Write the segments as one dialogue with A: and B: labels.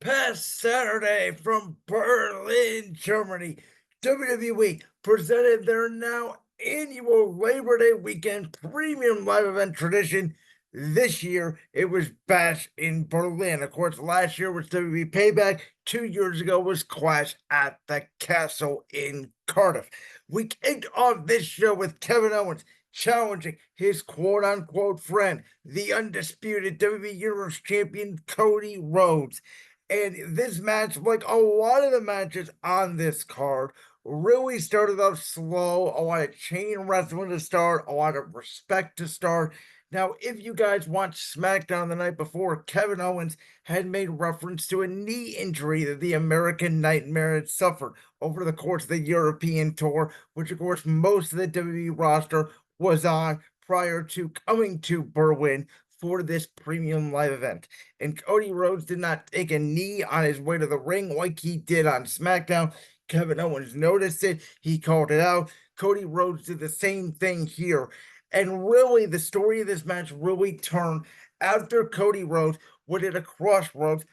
A: past Saturday from Berlin, Germany, WWE presented their now annual Labor Day weekend premium live event tradition. This year, it was Bash in Berlin. Of course, last year was WWE Payback. 2 years ago was Clash at the Castle in Cardiff. We kicked off this show with Kevin Owens challenging his quote unquote friend, the undisputed WWE Universe Champion Cody Rhodes. And this match, like a lot of the matches on this card, really started off slow. A lot of chain wrestling to start, a lot of respect to start. Now, if you guys watched SmackDown the night before, Kevin Owens had made reference to a knee injury that the American Nightmare had suffered over the course of the European tour, which, of course, most of the WWE roster was on prior to coming to Berlin for this premium live event. And Cody Rhodes did not take a knee on his way to the ring like he did on SmackDown. Kevin Owens noticed it. He called it out. Cody Rhodes did the same thing here. And really, the story of this match really turned after Cody Rhodes would hit a crossroads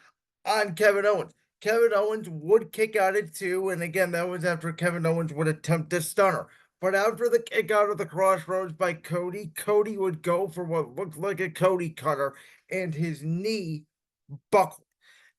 A: on Kevin Owens. Kevin Owens would kick out at two. And again, that was after Kevin Owens would attempt a stunner. But after the kick out of the crossroads by Cody, Cody would go for what looked like a Cody cutter, and his knee buckled.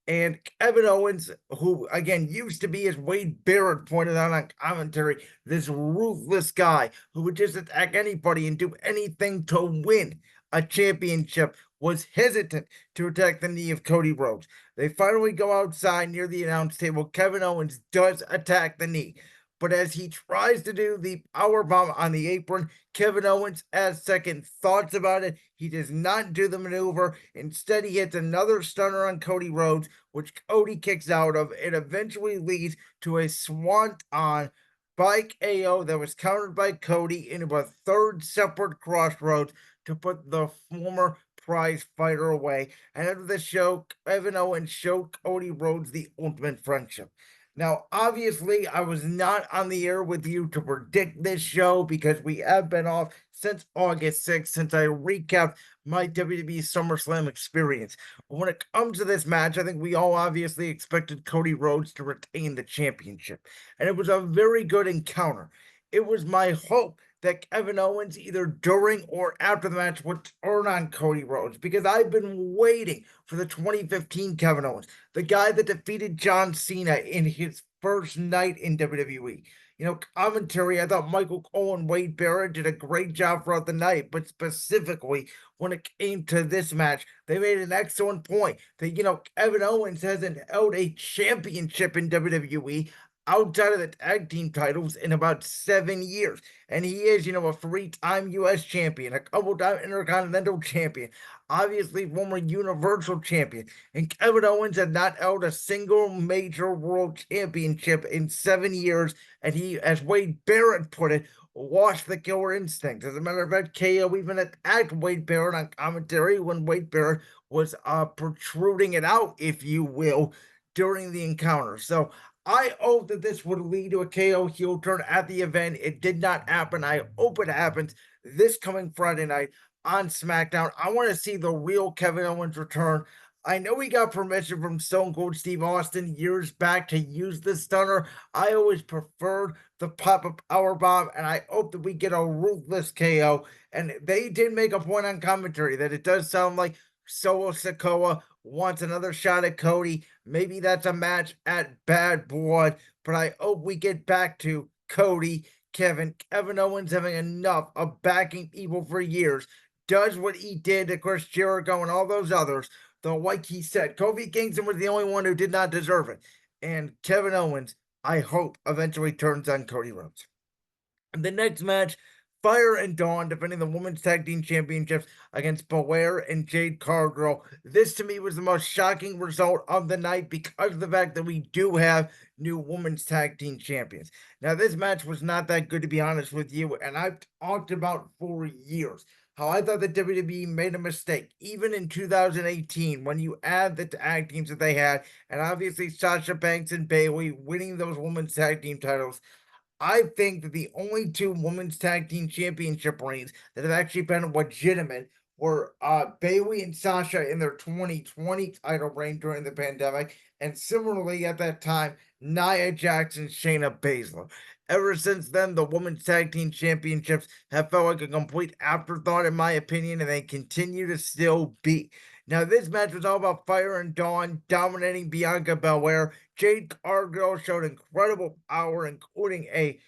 A: And Kevin Owens, who again used to be, as Wade Barrett pointed out on commentary, this ruthless guy who would just attack anybody and do anything to win a championship, was hesitant to attack the knee of Cody Rhodes. They finally go outside near the announce table. Kevin Owens does attack the knee. But as he tries to do the powerbomb on the apron, Kevin Owens has second thoughts about it. He does not do the maneuver. Instead, he hits another stunner on Cody Rhodes, which Cody kicks out of. It eventually leads to a swanton by KO that was countered by Cody into a third separate crossroads to put the former prize fighter away. And after the show, Kevin Owens showed Cody Rhodes the ultimate friendship. Now, obviously, I was not on the air with you to predict this show because we have been off since August 6th, since I recapped my WWE SummerSlam experience. But when it comes to this match, I think we all obviously expected Cody Rhodes to retain the championship. And it was a very good encounter. It was my hope that Kevin Owens, either during or after the match, would turn on Cody Rhodes because I've been waiting for the 2015 Kevin Owens, the guy that defeated John Cena in his first night in WWE. Commentary, I thought Michael Cole and Wade Barrett did a great job throughout the night, but specifically when it came to this match, they made an excellent point that, Kevin Owens hasn't held a championship in WWE outside of the tag team titles in about 7 years. And he is, a three-time US champion, a couple-time Intercontinental champion, obviously former Universal champion. And Kevin Owens had not held a single major world championship in 7 years. And he, as Wade Barrett put it, lost the killer instinct. As a matter of fact, KO even attacked Wade Barrett on commentary when Wade Barrett was protruding it out, if you will, during the encounter. So I hope that this would lead to a KO heel turn at the event. It did not happen. I hope it happens this coming Friday night on SmackDown. I want to see the real Kevin Owens return. I know he got permission from Stone Cold Steve Austin years back to use the stunner. I always preferred the pop-up powerbomb, and I hope that we get a ruthless KO. And they did make a point on commentary that it does sound like Solo Sikoa wants another shot at Cody. Maybe that's a match at Bad Blood, but I hope we get back to Kevin Owens having enough of backing people for years, does what he did to Chris Jericho and all those others, though, like he said, Kofi Kingston was the only one who did not deserve it. And Kevin Owens, I hope, eventually turns on Cody Rhodes. And the next match, Fire and Dawn defending the Women's Tag Team Championships against Belair and Jade Cargill. This to me was the most shocking result of the night because of the fact that we do have new Women's Tag Team Champions. Now, this match was not that good, to be honest with you, and I've talked about for years how I thought the WWE made a mistake, even in 2018, when you add the tag teams that they had, and obviously Sasha Banks and Bayley winning those Women's Tag Team titles. I think that the only two women's tag team championship reigns that have actually been legitimate were Bailey and Sasha in their 2020 title reign during the pandemic, and similarly at that time, Nia Jax and Shayna Baszler. Ever since then, the women's tag team championships have felt like a complete afterthought, in my opinion, and they continue to still be. Now, this match was all about Fire and Dawn dominating Bianca Belair. Jade Cargill showed incredible power, including a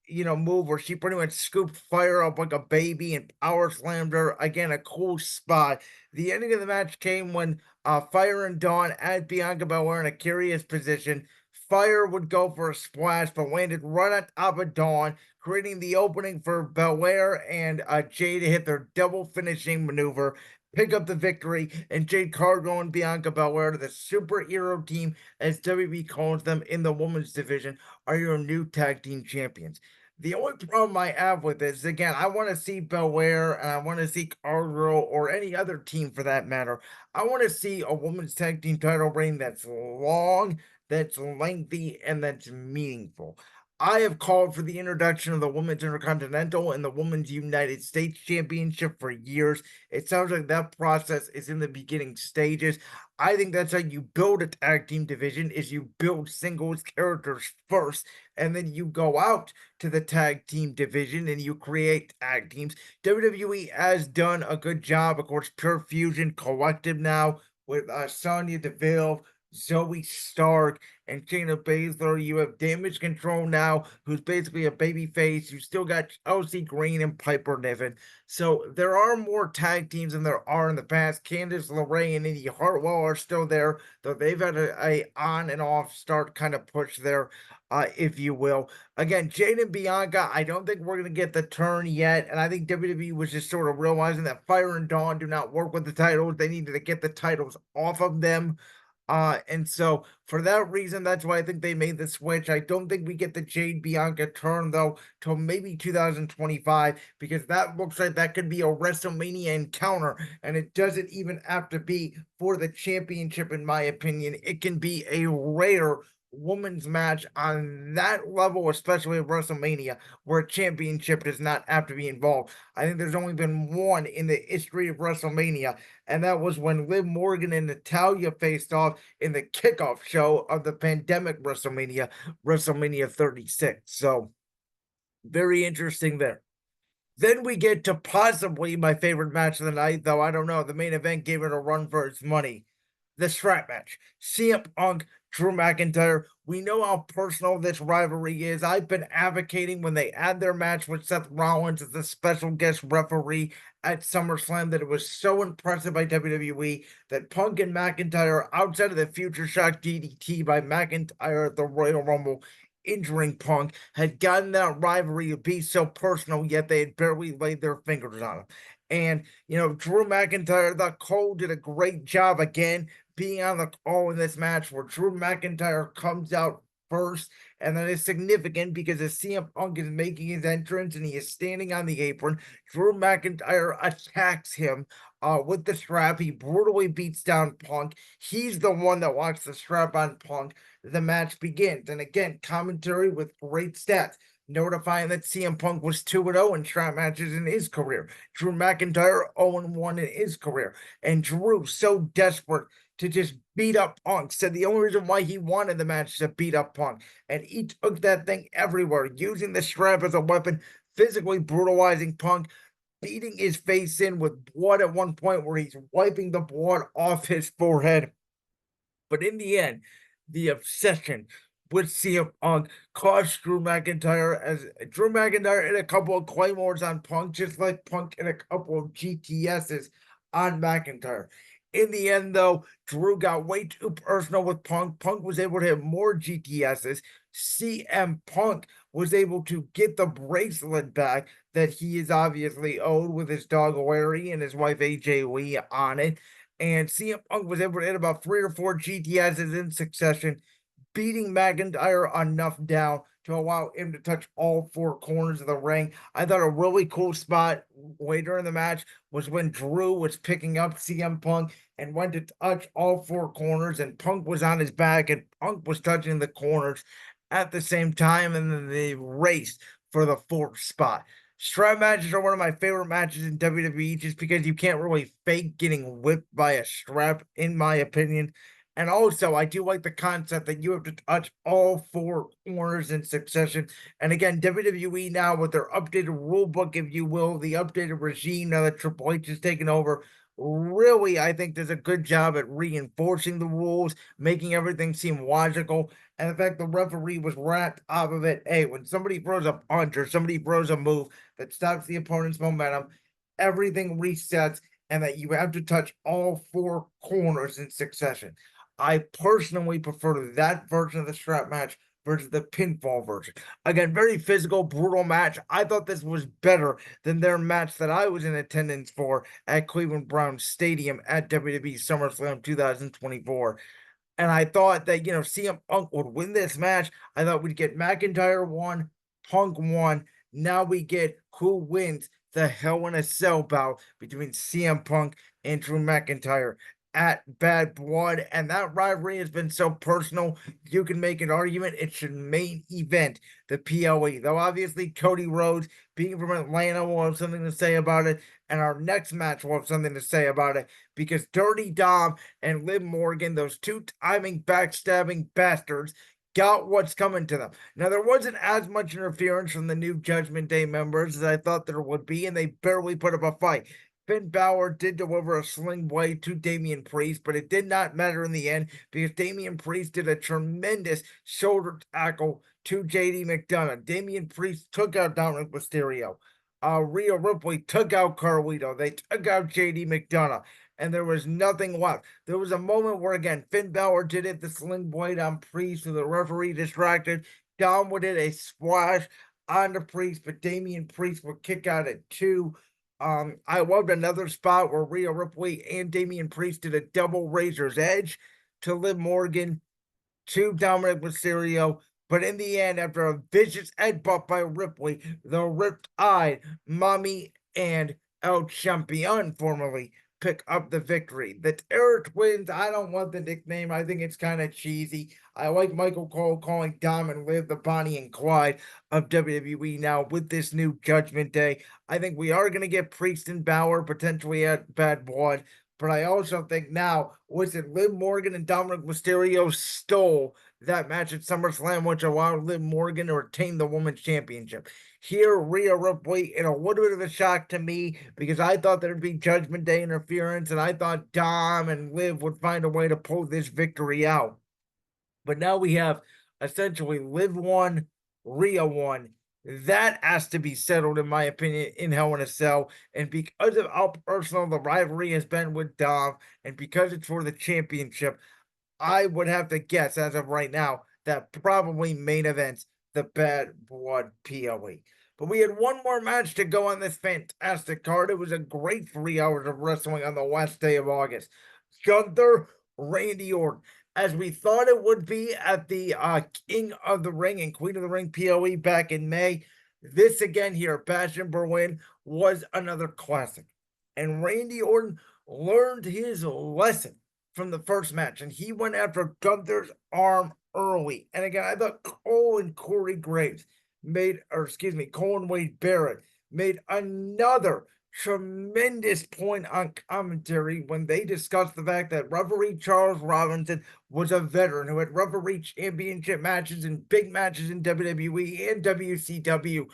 A: move where she pretty much scooped Fire up like a baby and power slammed her. Again, a cool spot. The ending of the match came when Fire and Dawn had Bianca Belair in a curious position. Fire would go for a splash, but landed right on top of Dawn, creating the opening for Belair and Jade to hit their double finishing maneuver, pick up the victory, and Jade Cargill and Bianca Belair, the superhero team, as WB calls them in the women's division, are your new tag team champions. The only problem I have with this, again, I want to see Belair and I want to see Cargill or any other team for that matter. I want to see a women's tag team title reign that's long, that's lengthy, and that's meaningful. I have called for the introduction of the Women's Intercontinental and the Women's United States Championship for years. It sounds like that process is in the beginning stages. I think that's how you build a tag team division is you build singles characters first, and then you go out to the tag team division and you create tag teams. WWE has done a good job. Of course, Pure Fusion Collective now with Sonya Deville, Zoe Stark, and Shayna Baszler. You have Damage Control now, who's basically a baby face. You still got Chelsea Green and Piper Niven. So there are more tag teams than there are in the past. Candice LeRae and Indy Hartwell are still there, though they've had a on and off start kind of push there, if you will. Again, Jade and Bianca, I don't think we're going to get the turn yet. And I think WWE was just sort of realizing that Fire and Dawn do not work with the titles. They needed to get the titles off of them. And so for that reason, that's why I think they made the switch. I don't think we get the Jade Bianca turn though till maybe 2025, because that looks like that could be a WrestleMania encounter, and it doesn't even have to be for the championship, in my opinion. It can be a rare women's match on that level, especially at WrestleMania, where a championship does not have to be involved. I think there's only been one in the history of WrestleMania, and that was when Liv Morgan and Natalya faced off in the kickoff show of the pandemic WrestleMania, WrestleMania 36. So, very interesting there. Then we get to possibly my favorite match of the night, though I don't know. The main event gave it a run for its money. The strap match. CM Punk, Drew McIntyre. We know how personal this rivalry is. I've been advocating when they add their match with Seth Rollins as the special guest referee at SummerSlam that it was so impressive by WWE that Punk and McIntyre, outside of the Future Shock DDT by McIntyre at the Royal Rumble, injuring Punk, had gotten that rivalry to be so personal, yet they had barely laid their fingers on him. And, Drew McIntyre, the Cole did a great job again being on the call in this match where Drew McIntyre comes out first. And that is significant because as CM Punk is making his entrance and he is standing on the apron, Drew McIntyre attacks him with the strap. He brutally beats down Punk. He's the one that locks the strap on Punk. The match begins. And again, commentary with great stats, notifying that CM Punk was 2-0 in strap matches in his career. Drew McIntyre 0-1 in his career. And Drew, so desperate to just beat up Punk, said the only reason why he wanted the match to beat up Punk. And he took that thing everywhere, using the strap as a weapon, physically brutalizing Punk, beating his face in with blood at one point where he's wiping the blood off his forehead. But in the end, the obsession with CM Punk cost Drew McIntyre, as Drew McIntyre hit a couple of claymores on Punk, just like Punk hit a couple of GTSs on McIntyre. In the end, though, Drew got way too personal with Punk. Punk was able to hit more GTSs. CM Punk was able to get the bracelet back that he is obviously owed with his dog Larry and his wife AJ Lee on it. And CM Punk was able to hit about 3 or 4 GTSs in succession, beating McIntyre enough down to allow him to touch all 4 corners of the ring. I thought a really cool spot later in the match was when Drew was picking up CM Punk and went to touch all 4 corners, and Punk was on his back, and Punk was touching the corners at the same time, and then they raced for the 4th spot. Strap matches are one of my favorite matches in WWE just because you can't really fake getting whipped by a strap, in my opinion. And also, I do like the concept that you have to touch all four corners in succession. And again, WWE now with their updated rule book, if you will, the updated regime now that Triple H is taking over, really, I think does a good job at reinforcing the rules, making everything seem logical. And the fact the referee was wrapped off of it. Hey, when somebody throws a punch or somebody throws a move that stops the opponent's momentum, everything resets, and that you have to touch all four corners in succession. I personally prefer that version of the strap match versus the pinfall version. Again, very physical, brutal match. I thought this was better than their match that I was in attendance for at Cleveland Browns Stadium at WWE SummerSlam 2024. And I thought that, CM Punk would win this match. I thought we'd get McIntyre won, Punk won. Now we get who wins the Hell in a Cell bout between CM Punk and Drew McIntyre at Bad Blood. And that rivalry has been so personal, you can make an argument it should main event the PLE. Though obviously Cody Rhodes, being from Atlanta, will have something to say about it. And our next match will have something to say about it because Dirty Dom and Liv Morgan, those two timing backstabbing bastards, got what's coming to them. Now, there wasn't as much interference from the new Judgment Day members as I thought there would be, and they barely put up a fight. Finn Balor did deliver a sling blade to Damian Priest, but it did not matter in the end because Damian Priest did a tremendous shoulder tackle to JD McDonough. Damian Priest took out Dominic Mysterio. Rhea Ripley took out Carlito. They took out JD McDonough, and there was nothing left. There was a moment where, again, Finn Balor did it, the sling blade on Priest, with the referee distracted. Dom would hit a splash on the Priest, but Damian Priest would kick out at 2. I loved another spot where Rhea Ripley and Damian Priest did a double Razor's Edge to Liv Morgan, to Dominic Mysterio. But in the end, after a vicious headbutt by Ripley, the Riptide, Mommy, and El Champion formerly pick up the victory. The Terror Twins, I don't want the nickname. I think it's kind of cheesy. I like Michael Cole calling Dom and Liv the Bonnie and Clyde of WWE now with this new Judgment Day. I think we are going to get Priest and Balor potentially at Bad Blood. But I also think now, was it Liv Morgan and Dominic Mysterio stole that match at SummerSlam, which allowed Liv Morgan to retain the Women's Championship. Here, Rhea Ripley, in a little bit of a shock to me because I thought there'd be Judgment Day interference, and I thought Dom and Liv would find a way to pull this victory out. But now we have essentially Liv won, Rhea won. That has to be settled, in my opinion, in Hell in a Cell. And because of how personal the rivalry has been with Dom, and because it's for the championship, I would have to guess, as of right now, that probably main events the Bad Blood PLE. But we had one more match to go on this fantastic card. It was a great 3 hours of wrestling on the last day of August. Gunther, Randy Orton, as we thought it would be at the King of the Ring and Queen of the Ring PLE back in May. This again here, Bash in Berlin, was another classic. And Randy Orton learned his lesson from the first match, and he went after Gunther's arm early. And again, I thought Cole and Corey Graves Cole and Wade Barrett made another tremendous point on commentary when they discussed the fact that referee Charles Robinson was a veteran who had refereed championship matches and big matches in WWE and WCW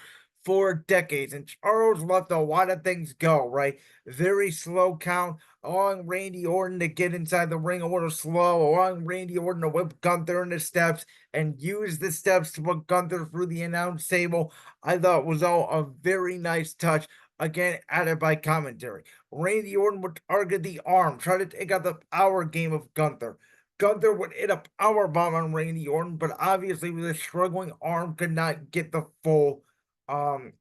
A: for decades. And Charles left a lot of things go, right? Very slow count, allowing Randy Orton to get inside the ring a little slow, allowing Randy Orton to whip Gunther in the steps and use the steps to put Gunther through the announce table. I thought was all a very nice touch. Again, added by commentary. Randy Orton would target the arm, try to take out the power game of Gunther. Gunther would hit a power bomb on Randy Orton, but obviously with a struggling arm could not get the full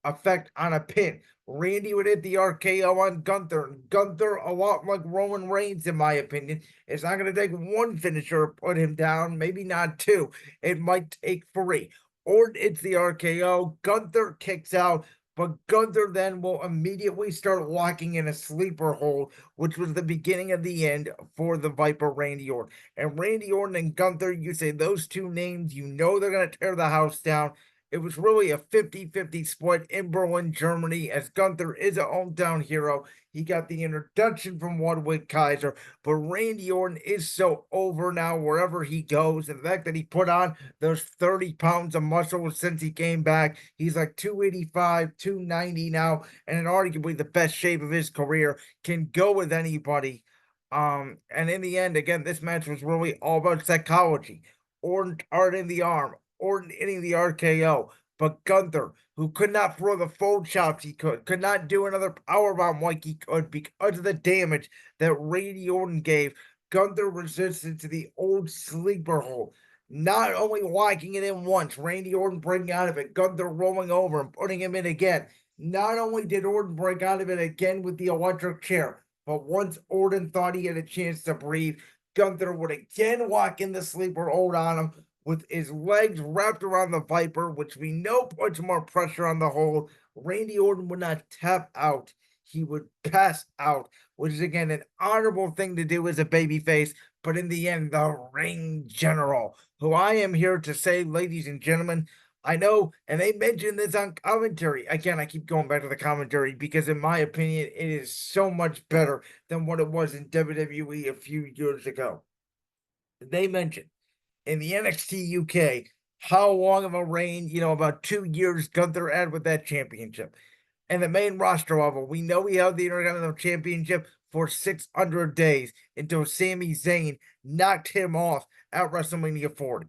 A: effect on a pin. Randy would hit the RKO on Gunther. And Gunther, a lot like Roman Reigns, in my opinion, is not going to take one finisher to put him down, maybe not two. It might take 3. Orton hits the RKO. Gunther kicks out, but Gunther then will immediately start locking in a sleeper hold, which was the beginning of the end for the Viper Randy Orton. And Randy Orton and Gunther, you say those two names, you know they're going to tear the house down. It was really a 50-50 split in Berlin, Germany, as Gunther is a hometown hero. He got the introduction from Ludwig Kaiser, but Randy Orton is so over now wherever he goes. And the fact that he put on those 30 pounds of muscle since he came back, he's like 285, 290 now, and in arguably the best shape of his career, can go with anybody. And in the end, again, this match was really all about psychology. Orton art in the arm, Orton hitting the RKO, but Gunther, who could not throw the full chops could not do another powerbomb like he could because of the damage that Randy Orton gave. Gunther resisted to the old sleeper hold, not only locking it in once, Randy Orton breaking out of it, Gunther rolling over and putting him in again. Not only did Orton break out of it again with the electric chair, but once Orton thought he had a chance to breathe, Gunther would again lock in the sleeper hold on him with his legs wrapped around the Viper, which we know puts more pressure on the hold. Randy Orton would not tap out. He would pass out, which is again an honorable thing to do as a babyface. But in the end, the ring general, who I am here to say, ladies and gentlemen, I know, and they mentioned this on commentary. Again, I keep going back to the commentary because, in my opinion, it is so much better than what it was in WWE a few years ago. They mentioned in the NXT UK how long of a reign, about 2 years Gunther had with that championship. And the main roster level, we know he held the Intercontinental Championship for 600 days until Sami Zayn knocked him off at WrestleMania 40.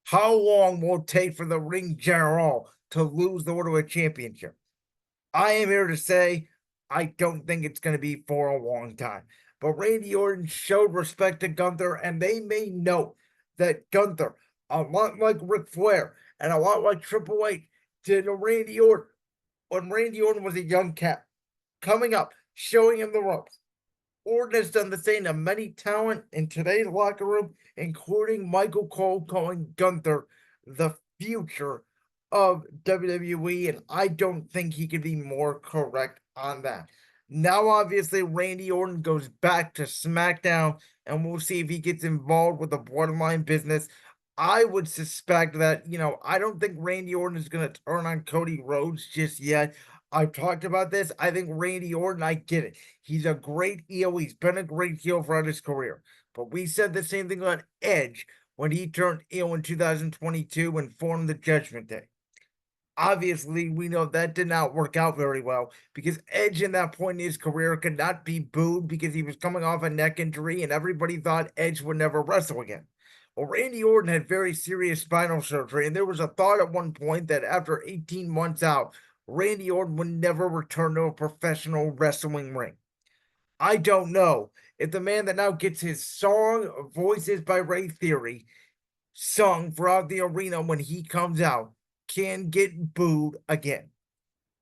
A: How long will it take for the ring general to lose the World Championship? I am here to say I don't think it's going to be for a long time. But Randy Orton showed respect to Gunther, and they may note that Gunther, a lot like Ric Flair and a lot like Triple H, did to Randy Orton when Randy Orton was a young cat, coming up, showing him the ropes. Orton has done the same to many talent in today's locker room, including Michael Cole calling Gunther the future of WWE, and I don't think he could be more correct on that. Now, obviously, Randy Orton goes back to SmackDown, and we'll see if he gets involved with the Bloodline business. I would suspect that, I don't think Randy Orton is going to turn on Cody Rhodes just yet. I've talked about this. I think Randy Orton, I get it. He's a great heel. He's been a great heel throughout his career. But we said the same thing about Edge when he turned heel in 2022 and formed the Judgment Day. Obviously, we know that did not work out very well because Edge in that point in his career could not be booed because he was coming off a neck injury and everybody thought Edge would never wrestle again. Well, Randy Orton had very serious spinal surgery, and there was a thought at one point that after 18 months out, Randy Orton would never return to a professional wrestling ring. I don't know if the man that now gets his song, Voices by Ray Theory, sung throughout the arena when he comes out, can get booed again.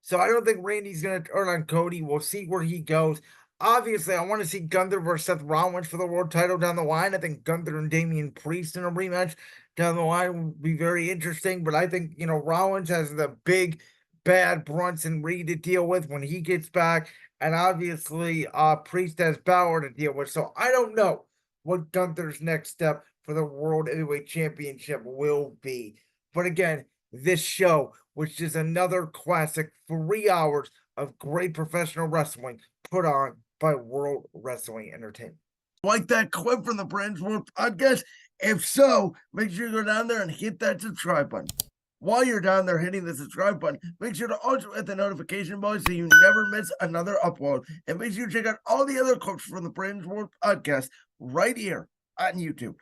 A: So I don't think Randy's going to turn on Cody. We'll see where he goes. Obviously, I want to see Gunther versus Seth Rollins for the world title down the line. I think Gunther and Damian Priest in a rematch down the line will be very interesting. But I think, Rollins has the big, bad Bronson Reed to deal with when he gets back. And obviously, Priest has Balor to deal with. So I don't know what Gunther's next step for the World Heavyweight Championship will be. But again, this show, which is another classic 3 hours of great professional wrestling put on by World Wrestling Entertainment. Like that clip from the Brand's World Podcast? If so, make sure you go down there and hit that subscribe button. While you're down there hitting the subscribe button, make sure to also hit the notification bell so you never miss another upload. And make sure you check out all the other clips from the Brand's World Podcast right here on YouTube.